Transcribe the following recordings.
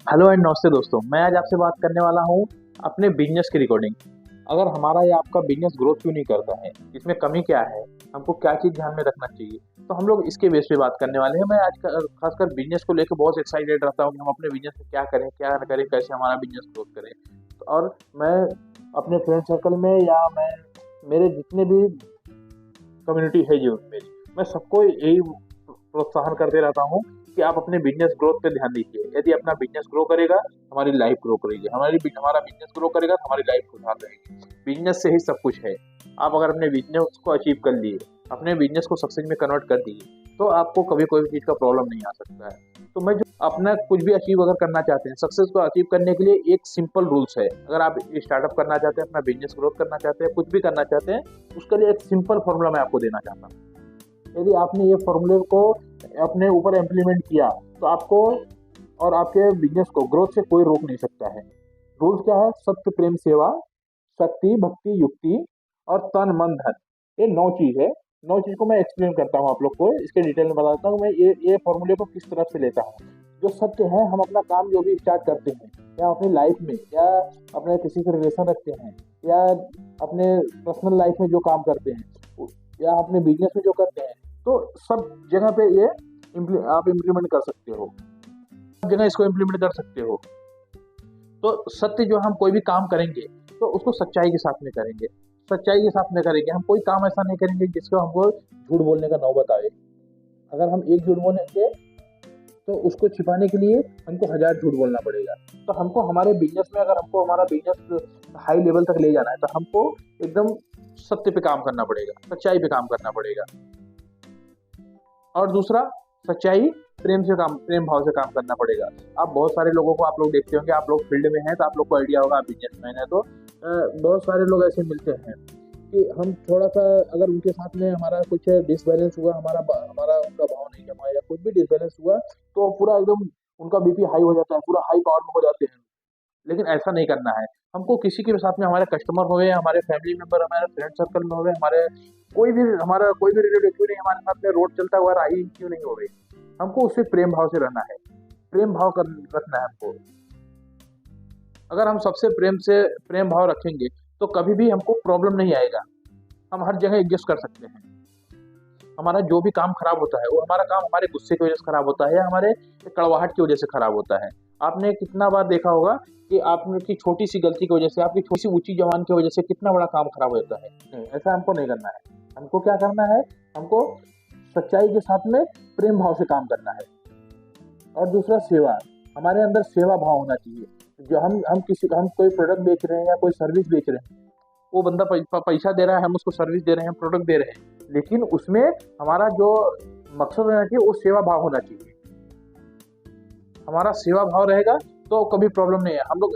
Hello and नमस्ते दोस्तों, मैं आज आपसे बात करने वाला हूँ अपने बिजनेस की रिकॉर्डिंग। अगर हमारा या आपका बिजनेस ग्रोथ क्यों नहीं करता है, इसमें कमी क्या है, हमको क्या चीज़ ध्यान में रखना चाहिए, तो हम लोग इसके बेस पे बात करने वाले हैं। मैं आज खासकर बिजनेस को लेकर बहुत एक्साइटेड रहता हूँ कि हम अपने बिजनेस में क्या करें, क्या ना करें, कैसे हमारा बिजनेस ग्रोथ करें। और मैं अपने फ्रेंड सर्कल में या मैं मेरे जितने भी कम्युनिटी है जो मेरी, मैं सबको यही प्रोत्साहन करते रहता हूँ कि आप अपने बिजनेस ग्रोथ पे ध्यान दीजिए। यदि अपना बिजनेस ग्रो करेगा, हमारी लाइफ ग्रो करेगी। हमारा बिजनेस ग्रो करेगा तो हमारी लाइफ खुशहाल रहेगी। बिजनेस से ही सब कुछ है। आप अगर अपने बिजनेस को अचीव कर लिए, अपने बिजनेस को सक्सेस में कन्वर्ट कर दिए, तो आपको कभी कोई भी चीज़ का प्रॉब्लम नहीं आ सकता है। तो मैं जो अपना कुछ भी अचीव अगर करना चाहते हैं, सक्सेस को अचीव करने के लिए एक सिंपल रूल्स है। अगर आप स्टार्टअप करना चाहते हैं, अपना बिजनेस ग्रोथ करना चाहते हैं, कुछ भी करना चाहते हैं, उसके लिए एक सिंपल फॉर्मूला मैं आपको देना चाहता हूँ। यदि आपने ये फॉर्मूले को अपने ऊपर इम्प्लीमेंट किया, तो आपको और आपके बिजनेस को ग्रोथ से कोई रोक नहीं सकता है। रूल्स क्या है? सत्य, प्रेम, सेवा, शक्ति, भक्ति, युक्ति और तन, मन, धन। ये 9 चीज है। 9 चीज को मैं एक्सप्लेन करता हूँ आप लोग को, इसके डिटेल में बताता हूँ मैं ये फॉर्मूले को किस तरफ से लेता हूँ। जो सत्य है, हम अपना काम जो भी स्टार्ट करते हैं, या अपनी लाइफ में, या अपने किसी से रिलेशन रखते हैं, या अपने पर्सनल लाइफ में जो काम करते हैं, या अपने बिजनेस में जो करते हैं, तो सब जगह पे ये आप इम्प्लीमेंट कर सकते हो, सब जगह इसको इम्प्लीमेंट कर सकते हो। तो सत्य, जो हम कोई भी काम करेंगे तो उसको सच्चाई के साथ में करेंगे। सच्चाई के साथ में करेंगे, हम कोई काम ऐसा नहीं करेंगे जिसको हमको झूठ बोलने का नौबत आए। अगर हम एक झूठ बोलेंगे तो उसको छिपाने के लिए हमको 1000 झूठ बोलना पड़ेगा। तो हमको हमारे बिजनेस में, अगर हमको हमारा बिजनेस हाई लेवल तक ले जाना है, तो हमको एकदम सत्य पे काम करना पड़ेगा, सच्चाई पे काम करना पड़ेगा। और दूसरा, सच्चाई, प्रेम भाव से काम करना पड़ेगा। आप बहुत सारे लोगों को आप लोग देखते होंगे, आप लोग फील्ड में हैं तो आप लोग को आइडिया होगा, आप बिजनेसमैन है तो बहुत सारे लोग ऐसे मिलते हैं कि हम थोड़ा सा, अगर उनके साथ में हमारा कुछ डिसबैलेंस हुआ, हमारा उनका भाव नहीं जमा या कुछ भी डिसबैलेंस हुआ, तो पूरा एकदम उनका बीपी हाई हो जाता है, पूरा हाई पावर में हो जाते हैं। लेकिन ऐसा नहीं करना है। हमको किसी के भी साथ में, हमारे कस्टमर होवे, हमारे फैमिली मेंबर, हमारे फ्रेंड सर्कल में होवे, हमारा कोई भी रिलेटिव क्यों नहीं हमारे साथ में रोड चलता हुआ राही क्यों नहीं होवे, हमको उससे प्रेम भाव से रहना है। प्रेम भाव रखना है हमको। अगर हम सबसे प्रेम भाव रखेंगे तो कभी भी हमको प्रॉब्लम नहीं आएगा। हम हर जगह एडजस्ट कर सकते हैं। हमारा जो भी काम खराब होता है, वो हमारा काम हमारे गुस्से की वजह से खराब होता है, या हमारे कड़वाहट की वजह से खराब होता है। आपने कितना बार देखा होगा कि आपकी छोटी सी गलती की वजह से, आपकी छोटी सी ऊंची जबान की वजह से कितना बड़ा काम खराब हो जाता है। नहीं, ऐसा हमको नहीं करना है। हमको क्या करना है? हमको सच्चाई के साथ में प्रेम भाव से काम करना है। और दूसरा, सेवा। हमारे अंदर सेवा भाव होना चाहिए। जो हम कोई प्रोडक्ट बेच रहे हैं या कोई सर्विस बेच रहे हैं, वो बंदा पैसा दे रहा है, हम उसको सर्विस दे रहे हैं, प्रोडक्ट दे रहे हैं, लेकिन उसमें हमारा जो मकसद होना चाहिए वो सेवा भाव होना चाहिए। हमारा सेवा भाव रहेगा तो कभी प्रॉब्लम नहीं है। हम लोग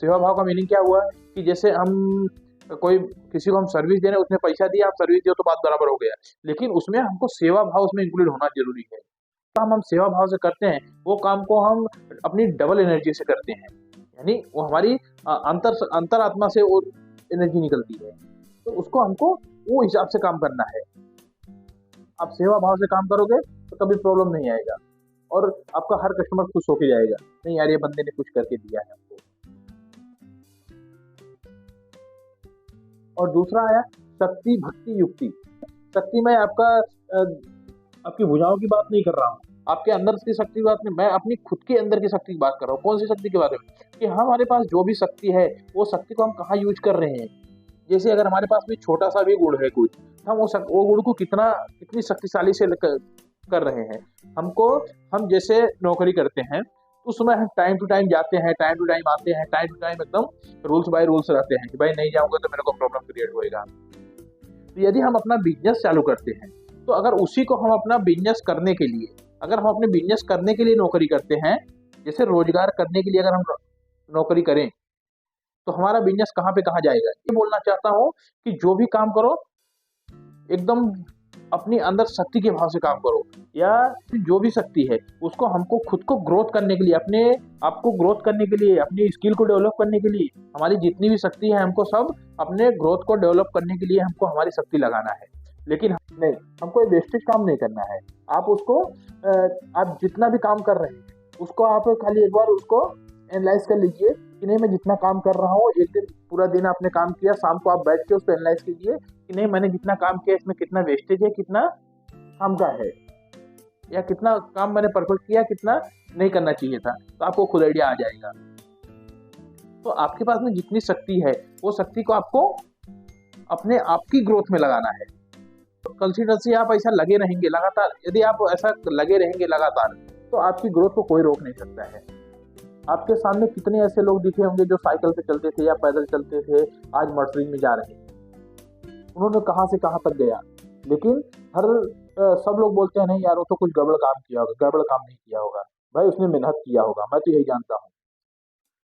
सेवा भाव का मीनिंग क्या हुआ कि जैसे हम कोई किसी को हम सर्विस दे रहे हैं, उसने पैसा दिया, आप सर्विस दियो तो बात बराबर हो गया, लेकिन उसमें हमको सेवा भाव उसमें इंक्लूड होना जरूरी है। काम हम सेवा भाव से करते हैं, वो काम को हम अपनी डबल एनर्जी से करते हैं, यानी वो हमारी अंतर आत्मा से वो एनर्जी निकलती है, तो उसको हमको वो हिसाब से काम करना है। आप सेवा भाव से काम करोगे तो कभी प्रॉब्लम नहीं आएगा, और आपका हर कस्टमर खुश होके जाएगा, नहीं यार ये बंदे ने कुछ करके दिया है हमको। और दूसरा आया शक्ति, भक्ति, युक्ति। शक्ति में आपकी भुजाओं की बात नहीं कर रहा हूँ, आपके अंदर की शक्ति की बात नहीं, मैं अपनी खुद के अंदर की शक्ति की बात कर रहा हूँ। कौन सी शक्ति के बारे में? कि हमारे पास जो भी शक्ति है, वो शक्ति को हम कहाँ यूज कर रहे हैं। जैसे अगर हमारे पास भी छोटा सा भी गुण है कुछ, हम वो गुण को कितनी शक्तिशाली से कर रहे हैं। हम जैसे नौकरी करते हैं, उस समय हम टाइम टू टाइम जाते हैं, टाइम टू टाइम आते हैं, टाइम टू टाइम एकदम रूल्स बाय रूल्स रहते हैं कि भाई नहीं जाऊंगा तो मेरे को प्रॉब्लम क्रिएट होएगा। तो यदि हम अपना बिजनेस चालू करते हैं, तो अगर उसी को हम अपना बिजनेस करने के लिए, अगर हम अपने बिजनेस करने के लिए नौकरी करते हैं, जैसे रोजगार करने के लिए अगर हम नौकरी करें, तो हमारा बिजनेस कहाँ पे कहाँ जाएगा। ये बोलना चाहता हूँ कि जो भी काम करो, एकदम अपनी अंदर शक्ति के भाव से काम करो, या जो भी शक्ति है उसको हमको खुद को ग्रोथ करने के लिए, अपने आप को ग्रोथ करने के लिए, अपनी स्किल को डेवलप करने के लिए, हमारी जितनी भी शक्ति है, हमको सब अपने ग्रोथ को डेवलप करने के लिए हमको हमारी शक्ति लगाना है। लेकिन नहीं, हमको वेस्टेज काम नहीं करना है। आप जितना भी काम कर रहे हैं, उसको आप खाली एक बार उसको एनालाइज कर लीजिए कि नहीं मैं जितना काम कर रहा हूँ, एक दिन पूरा दिन आपने काम किया, शाम को आप बैठ के उसको एनालाइज कीजिए कि नहीं मैंने जितना काम किया इसमें कितना वेस्टेज है, कितना काम का है, या कितना काम मैंने परफेक्ट किया, कितना नहीं करना चाहिए था। तो आपको खुद आइडिया आ जाएगा। तो आपके पास में जितनी शक्ति है वो शक्ति को आपको अपने आप की ग्रोथ में लगाना है। तो कंसिस्टेंसी आप ऐसा लगे रहेंगे लगातार, यदि आप ऐसा लगे रहेंगे लगातार तो आपकी ग्रोथ को कोई रोक नहीं सकता है। आपके सामने कितने ऐसे लोग दिखे होंगे जो साइकिल पे चलते थे या पैदल चलते थे, आज मर्सिडीज में जा रहे हैं। उन्होंने कहाँ से कहाँ तक गया, लेकिन सब लोग बोलते हैं नहीं यार वो तो कुछ गड़बड़ काम किया होगा। गड़बड़ काम नहीं किया होगा भाई, उसने मेहनत किया होगा, मैं तो यही जानता हूँ।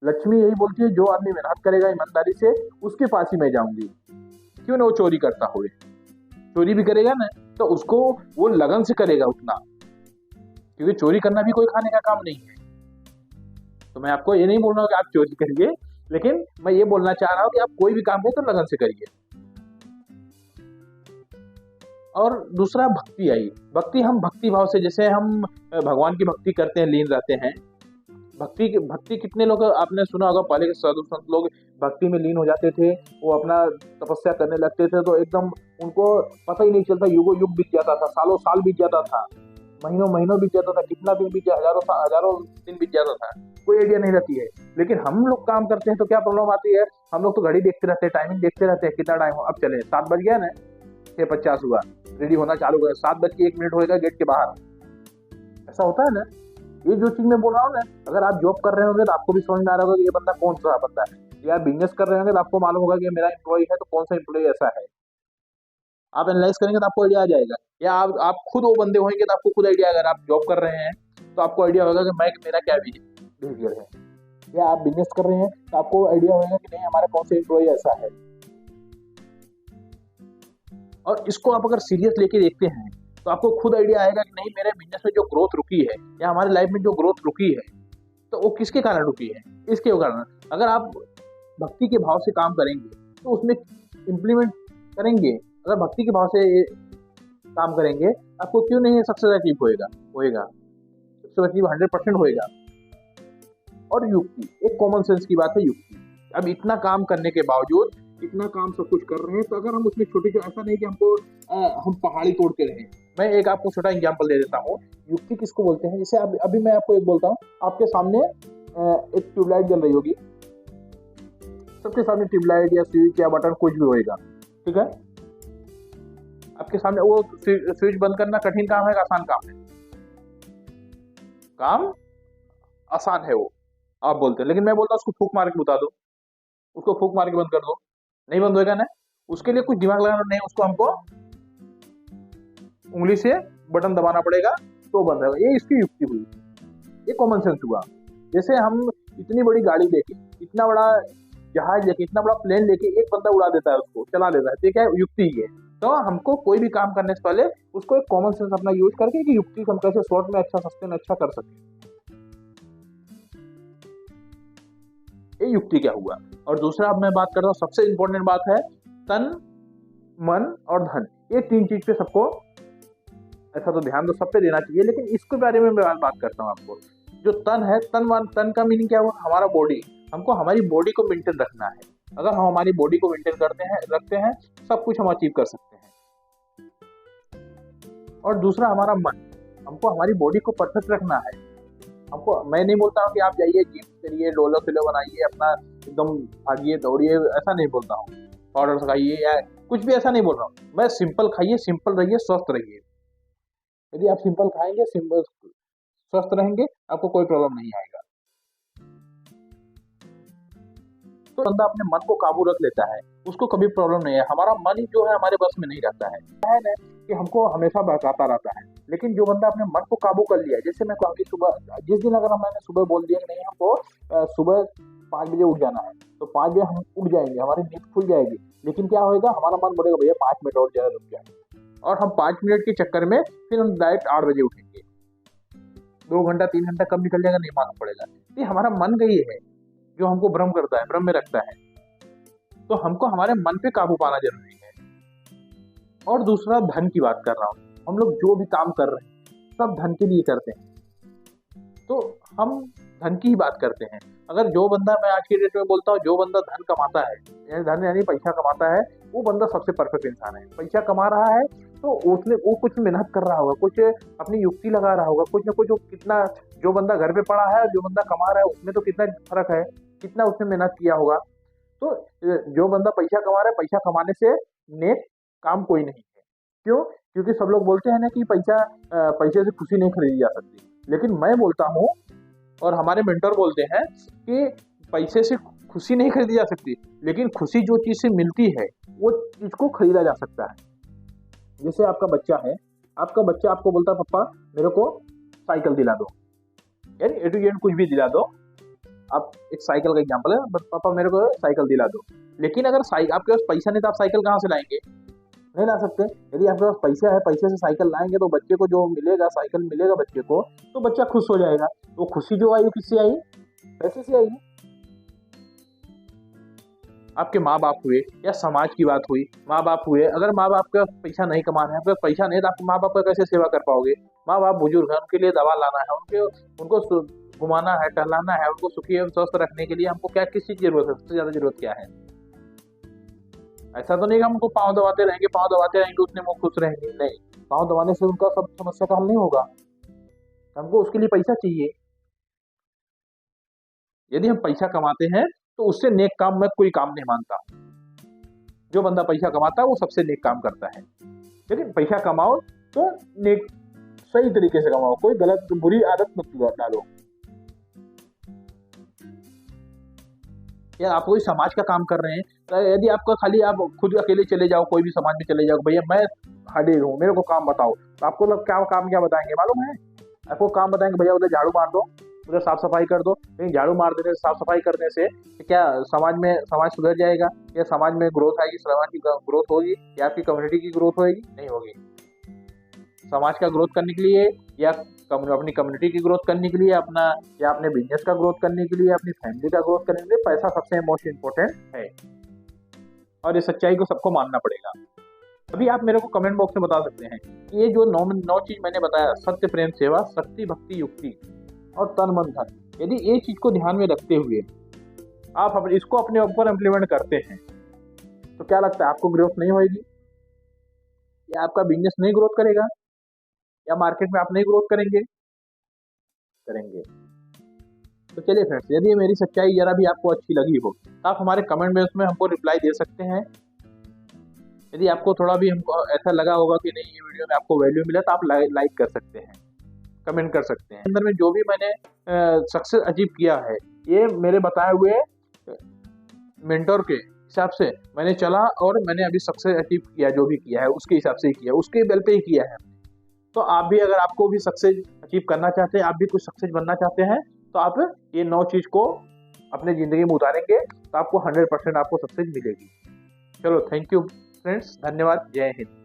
लक्ष्मी यही बोलती है जो आदमी मेहनत करेगा ईमानदारी से उसके पास ही मैं जाऊंगी, क्यों ना वो चोरी करता हुए। चोरी भी करेगा ना तो उसको वो लगन से करेगा उतना, क्योंकि चोरी करना भी कोई खाने का काम नहीं है। तो मैं आपको ये नहीं बोल रहा हूँ कि आप चोरी करिए, लेकिन मैं ये बोलना चाह रहा हूँ कि आप कोई भी काम करें तो लगन से करिए। और दूसरा भक्ति आई। भक्ति हम भक्ति भाव से, जैसे हम भगवान की भक्ति करते हैं, लीन रहते हैं। भक्ति कितने लोग आपने सुना होगा, पहले के साधु संत लोग भक्ति में लीन हो जाते थे, वो अपना तपस्या करने लगते थे तो एकदम उनको पता ही नहीं चलता, युगों युग बीत जाता था, सालों साल बीत जाता था, महीनों महीनों बीत जाता था, कितना दिन बीत जाता, हजारों दिन बीत जाता था, कोई आइडिया नहीं रहती है। लेकिन हम लोग काम करते हैं तो क्या प्रॉब्लम आती है, हम लोग तो घड़ी देखते रहते हैं, टाइमिंग देखते रहते हैं, कितना टाइम हो, अब चले 7 बज गया ना, 6:50 हुआ, रेडी होना चालू कर, 7:01 होएगा गेट के बाहर। ऐसा होता है ना। ये जो चीज मैं बोल रहा हूँ ना, अगर आप जॉब कर रहे होंगे तो आपको भी समझ में आ रहा होगा कि ये बंदा कौन सा बंदा है, या बिजनेस कर रहे होंगे तो आपको मालूम होगा कि मेरा एम्प्लॉय है तो कौन सा एम्प्लॉय ऐसा है। आप एनालाइज करेंगे तो आपको आइडिया आ जाएगा, या आप खुद वो बंदे होंगे तो आपको खुद आइडिया, अगर आप जॉब कर रहे हैं तो आपको आइडिया होगा कि मेरा क्या बिहेवियर है, या आप बिजनेस कर रहे हैं तो आपको आइडिया होगा कि नहीं हमारा कौन सा एम्प्लॉय ऐसा है। और इसको आप अगर सीरियस लेके देखते हैं तो आपको खुद आइडिया आएगा कि नहीं मेरे बिजनेस में जो ग्रोथ रुकी है या हमारे लाइफ में जो ग्रोथ रुकी है तो वो किसके कारण रुकी है, इसके कारण। अगर आप भक्ति के भाव से काम करेंगे तो उसमें इम्प्लीमेंट करेंगे, अगर भक्ति के भाव से काम करेंगे आपको क्यों नहीं सक्सेस अचीव होएगा सक्सेस अचीव 100% होएगा। और युक्ति, एक कॉमन सेंस की बात है युक्ति। अब इतना काम करने के बावजूद, इतना काम सब कुछ कर रहे हैं तो अगर हम उसमें छोटी, ऐसा नहीं कि हमको हम पहाड़ी तोड़ के रहें। मैं एक आपको छोटा एग्जांपल दे देता हूँ, युक्ति किसको बोलते हैं। जैसे अभी मैं आपको एक बोलता हूँ, आपके सामने एक ट्यूबलाइट जल रही होगी, सबके सामने ट्यूबलाइट या स्विच या बटन कुछ भी होएगा, ठीक है। आपके सामने वो स्विच बंद करना कठिन काम है, आसान काम है? काम आसान है वो, आप बोलते हैं। लेकिन मैं बोलता हूँ उसको फूंक मार के बता दो, उसको फूंक मार के बंद कर दो, नहीं बंद होएगा ना। उसके लिए कुछ दिमाग लगाना नहीं, उसको हमको उंगली से बटन दबाना पड़ेगा तो बंद होगा। ये इसकी युक्ति हुई, ये कॉमन सेंस हुआ। जैसे हम इतनी बड़ी गाड़ी लेके, इतना बड़ा जहाज लेके, इतना बड़ा प्लेन लेके एक बंदा उड़ा देता है, उसको चला देता है, तो क्या युक्ति ही है। तो हमको कोई भी काम करने से पहले उसको एक कॉमन सेंस अपना यूज करके कि युक्ति हम कैसे शॉर्ट में अच्छा, सस्ते में अच्छा कर सके, ये युक्ति क्या हुआ। और दूसरा अब मैं बात करता हूँ, सबसे इंपॉर्टेंट बात है तन, मन और धन। ये 3 चीज पे सबको ऐसा तो ध्यान तो सब पे देना चाहिए, लेकिन इसके बारे में मैं बात करता हूँ आपको। जो तन है, तन का मीनिंग क्या हुआ, हमारा बॉडी। हमको हमारी बॉडी को मेंटेन रखना है। अगर हम हमारी बॉडी को मेंटेन रखते हैं सब कुछ हम अचीव कर सकते हैं। और दूसरा हमारा मन, हमको हमारी बॉडी को परफेक्ट रखना है। हमको, मैं नहीं बोलता हूँ कि आप जाइए जिम करिए, डोलो किलो बनाइए, अपना एकदम भागिए दौड़िए, ऐसा नहीं बोलता हूँ। पाउडर खाइए या कुछ भी, ऐसा नहीं बोल रहा हूँ मैं। सिंपल खाइए, सिंपल रहिए, स्वस्थ रहिए। यदि आप सिंपल खाएंगे, सिंपल स्वस्थ रहेंगे, आपको कोई प्रॉब्लम नहीं आएगा। तो बंदा अपने मन को काबू रख लेता है, उसको कभी प्रॉब्लम नहीं है। हमारा मन ही जो है हमारे बस में नहीं रहता है ना, कि हमको हमेशा बहकाता रहता है। लेकिन जो बंदा अपने मन को काबू कर लिया, जैसे मैं कहूँ कि सुबह, जिस दिन अगर मैंने सुबह बोल दिया कि नहीं हमको सुबह 5 बजे उठ जाना है, तो 5 बजे हम उठ जाएंगे, हमारी नींद खुल जाएगी। लेकिन क्या होगा, हमारा मन बोलेगा भैया 5 मिनट और ज्यादा रुक जाए, और हम 5 मिनट के चक्कर में फिर हम डायरेक्ट 8 बजे उठेंगे। 2 घंटा 3 घंटा कब निकल जाएगा नहीं मालूम पड़ेगा। ये हमारा मन का ही है जो हमको भ्रम करता है, भ्रम में रखता है। तो हमको हमारे मन पे काबू पाना जरूरी है। और दूसरा धन की बात कर रहा हूँ। हम लोग जो भी काम कर रहे हैं सब धन के लिए करते हैं। तो हम धन की ही बात करते हैं। अगर जो बंदा, मैं आज की डेट में बोलता हूँ, जो बंदा धन कमाता है, धन यानी पैसा कमाता है, वो बंदा सबसे परफेक्ट इंसान है। पैसा कमा रहा है तो उसने वो कुछ मेहनत कर रहा होगा, कुछ अपनी युक्ति लगा रहा होगा, कुछ ना कुछ। वो कितना, जो बंदा घर पे पड़ा है और जो बंदा कमा रहा है, उसमें तो कितना फर्क है, कितना उसने मेहनत किया होगा। तो जो बंदा पैसा कमा रहा है, पैसा कमाने से नेक काम कोई नहीं है। क्यों? क्योंकि सब लोग बोलते हैं ना कि पैसे से खुशी नहीं खरीदी जा सकती, लेकिन मैं बोलता हूँ और हमारे मेंटर बोलते हैं कि पैसे से खुशी नहीं खरीदी जा सकती, लेकिन खुशी जो चीज से मिलती है वो चीज को खरीदा जा सकता है। जैसे आपका बच्चा है, आपका बच्चा आपको बोलता है पापा मेरे को साइकिल दिला दो, यानी ए टू जेड कुछ भी दिला दो। आप एक साइकिल का एग्जांपल है, बस पापा मेरे को साइकिल दिला दो। लेकिन अगर आपके पास पैसा नहीं तो आप साइकिल कहाँ से लाएंगे? नहीं ला सकते। यदि आपके पास पैसा है, पैसे से साइकिल लाएंगे तो बच्चे को जो मिलेगा, साइकिल मिलेगा बच्चे को, तो बच्चा खुश हो जाएगा। वो खुशी जो आई वो किससे आई? पैसे से आई। आपके माँ बाप हुए या समाज की बात हुई, माँ बाप हुए, अगर माँ बाप का पैसा नहीं कमा रहे हैं, आपके पास पैसा नहीं, तो आप माँ बाप का कैसे सेवा कर पाओगे? माँ बाप बुजुर्ग हैं, उनके लिए दवा लाना है, उनको घुमाना है, टहलाना है, उनको सुखी एवं स्वस्थ रखने के लिए हमको क्या, किस चीज की जरूरत है? सबसे ज्यादा जरूरत क्या है? ऐसा तो नहीं कि हमको पाँव दबाते रहेंगे, पाँव दबाते रहेंगे उसने वो खुश रहेंगे, नहीं। पाँव दबाने से उनका सब समस्या का हल नहीं होगा। हमको उसके लिए पैसा चाहिए। यदि हम पैसा कमाते हैं तो उससे नेक काम मैं कोई काम नहीं मानता। जो बंदा पैसा कमाता है वो सबसे नेक काम करता है। लेकिन पैसा कमाओ तो नेक, सही तरीके से कमाओ, कोई गलत बुरी आदत मत डालो। या आप कोई समाज का काम कर रहे हैं, तो यदि आपका खाली आप खुद अकेले चले जाओ, कोई भी समाज में चले जाओ, भैया मैं हार्डवेयर हूँ, मेरे को काम बताओ, तो आपको लोग क्या काम क्या बताएंगे मालूम है? आपको काम बताएंगे भैया उधर झाड़ू मार दो, उधर साफ सफाई कर दो। लेकिन झाड़ू मार देने से, साफ सफाई करने से क्या समाज सुधर जाएगा? या समाज में ग्रोथ आएगी? समाज की ग्रोथ होगी या आपकी कम्युनिटी की ग्रोथ होगी? नहीं होगी। समाज का ग्रोथ करने के लिए या अपनी कम्युनिटी की ग्रोथ करने के लिए, या अपने बिजनेस का ग्रोथ करने के लिए, अपनी फैमिली का ग्रोथ करने के लिए पैसा सबसे मोस्ट इम्पोर्टेंट है। और इस सच्चाई को सबको मानना पड़ेगा। अभी आप मेरे को कमेंट बॉक्स में बता सकते हैं कि ये जो नौ चीज मैंने बताया, सत्य, प्रेम, सेवा, शक्ति, भक्ति, युक्ति और तन मन धन, यदि ये चीज को ध्यान में रखते हुए आप इसको अपने ऊपर इम्प्लीमेंट करते हैं, तो क्या लगता है आपको ग्रोथ नहीं होगी? या आपका बिजनेस नहीं ग्रोथ करेगा? या मार्केट में आप नहीं ग्रोथ करेंगे? करेंगे। तो चलिए फ्रेंड्स, यदि ये मेरी सच्चाई जरा भी आपको अच्छी लगी हो तो आप हमारे कमेंट बॉक्स में हमको रिप्लाई दे सकते हैं। यदि आपको थोड़ा भी हमको ऐसा लगा होगा कि नहीं ये वीडियो में आपको वैल्यू मिला, तो आप लाइक कर सकते हैं, कमेंट कर सकते हैं। अंदर में जो भी मैंने सक्सेस अचीव किया है, ये मेरे बताए हुए मेंटर के हिसाब से मैंने चला और मैंने अभी सक्सेस अचीव किया, जो भी किया है उसके हिसाब से ही किया, उसके बल पे ही किया है। तो आप भी, अगर आपको भी सक्सेस अचीव करना चाहते हैं, आप भी कुछ सक्सेस बनना चाहते हैं, तो आप ये 9 चीज को अपने जिंदगी में उतारेंगे तो आपको 100% आपको सक्सेस मिलेगी। चलो, थैंक यू फ्रेंड्स, धन्यवाद, जय हिंद।